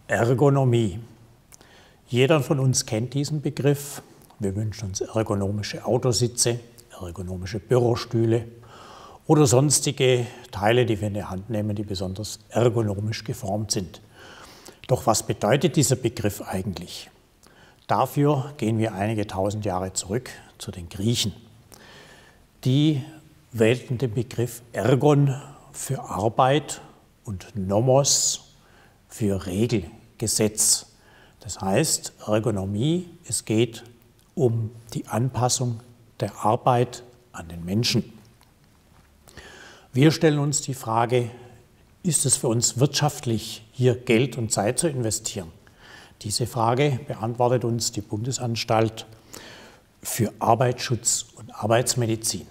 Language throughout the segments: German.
Ergonomie. Jeder von uns kennt diesen Begriff. Wir wünschen uns ergonomische Autositze, ergonomische Bürostühle oder sonstige Teile, die wir in die Hand nehmen, die besonders ergonomisch geformt sind. Doch was bedeutet dieser Begriff eigentlich? Dafür gehen wir einige tausend Jahre zurück zu den Griechen. Die wählten den Begriff Ergon für Arbeit und Nomos für Regel, Gesetz. Das heißt, Ergonomie, es geht um die Anpassung der Arbeit an den Menschen. Wir stellen uns die Frage, ist es für uns wirtschaftlich, hier Geld und Zeit zu investieren? Diese Frage beantwortet uns die Bundesanstalt für Arbeitsschutz und Arbeitsmedizin.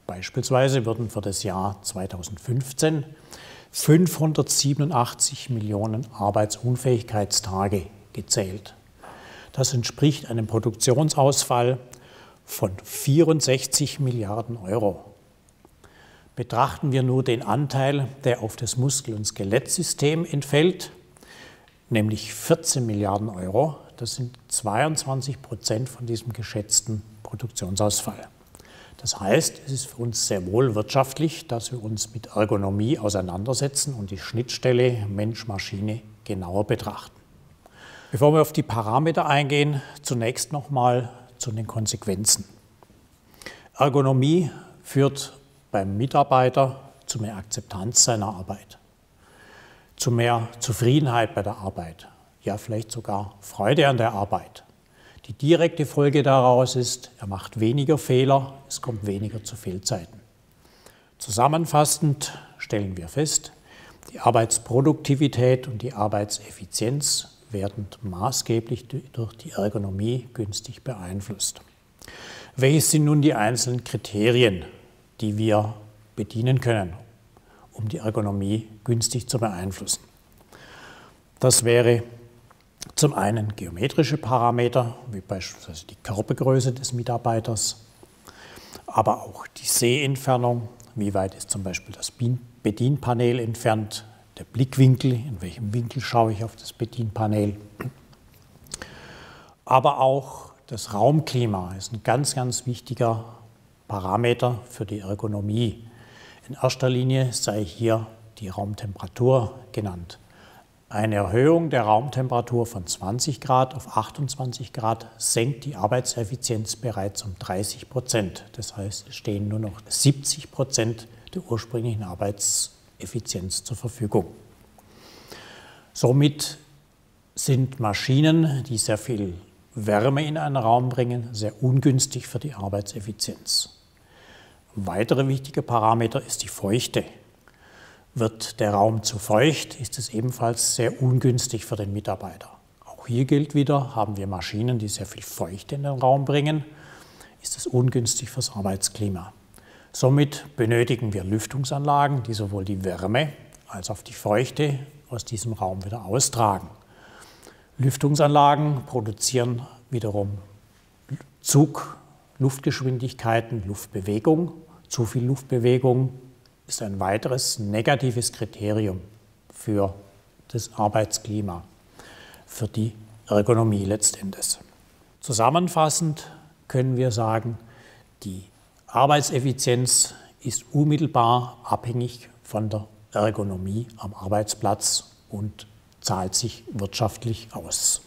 Beispielsweise wurden für das Jahr 2015 587 Millionen Arbeitsunfähigkeitstage gezählt. Das entspricht einem Produktionsausfall von 64 Milliarden Euro. Betrachten wir nur den Anteil, der auf das Muskel- und Skelettsystem entfällt, nämlich 14 Milliarden Euro, das sind 22% von diesem geschätzten Produktionsausfall. Das heißt, es ist für uns sehr wohl wirtschaftlich, dass wir uns mit Ergonomie auseinandersetzen und die Schnittstelle Mensch-Maschine genauer betrachten. Bevor wir auf die Parameter eingehen, zunächst nochmal zu den Konsequenzen. Ergonomie führt beim Mitarbeiter zu mehr Akzeptanz seiner Arbeit, zu mehr Zufriedenheit bei der Arbeit, ja vielleicht sogar Freude an der Arbeit. Die direkte Folge daraus ist, er macht weniger Fehler, es kommt weniger zu Fehlzeiten. Zusammenfassend stellen wir fest, die Arbeitsproduktivität und die Arbeitseffizienz werden maßgeblich durch die Ergonomie günstig beeinflusst. Welche sind nun die einzelnen Kriterien, die wir bedienen können, um die Ergonomie günstig zu beeinflussen? Das wäre zum einen geometrische Parameter, wie beispielsweise die Körpergröße des Mitarbeiters, aber auch die Sehentfernung, wie weit ist zum Beispiel das Bedienpanel entfernt, der Blickwinkel, in welchem Winkel schaue ich auf das Bedienpanel, aber auch das Raumklima ist ein ganz, ganz wichtiger Parameter für die Ergonomie. In erster Linie sei hier die Raumtemperatur genannt. Eine Erhöhung der Raumtemperatur von 20 Grad auf 28 Grad senkt die Arbeitseffizienz bereits um 30%. Das heißt, es stehen nur noch 70% der ursprünglichen Arbeitseffizienz zur Verfügung. Somit sind Maschinen, die sehr viel Wärme in einen Raum bringen, sehr ungünstig für die Arbeitseffizienz. Ein weiterer wichtiger Parameter ist die Feuchte. Wird der Raum zu feucht, ist es ebenfalls sehr ungünstig für den Mitarbeiter. Auch hier gilt wieder, haben wir Maschinen, die sehr viel Feuchte in den Raum bringen, ist es ungünstig fürs Arbeitsklima. Somit benötigen wir Lüftungsanlagen, die sowohl die Wärme als auch die Feuchte aus diesem Raum wieder austragen. Lüftungsanlagen produzieren wiederum Zug, Luftgeschwindigkeiten, Luftbewegung. Zu viel Luftbewegung ist ein weiteres negatives Kriterium für das Arbeitsklima, für die Ergonomie letztendlich. Zusammenfassend können wir sagen, die Arbeitseffizienz ist unmittelbar abhängig von der Ergonomie am Arbeitsplatz und zahlt sich wirtschaftlich aus.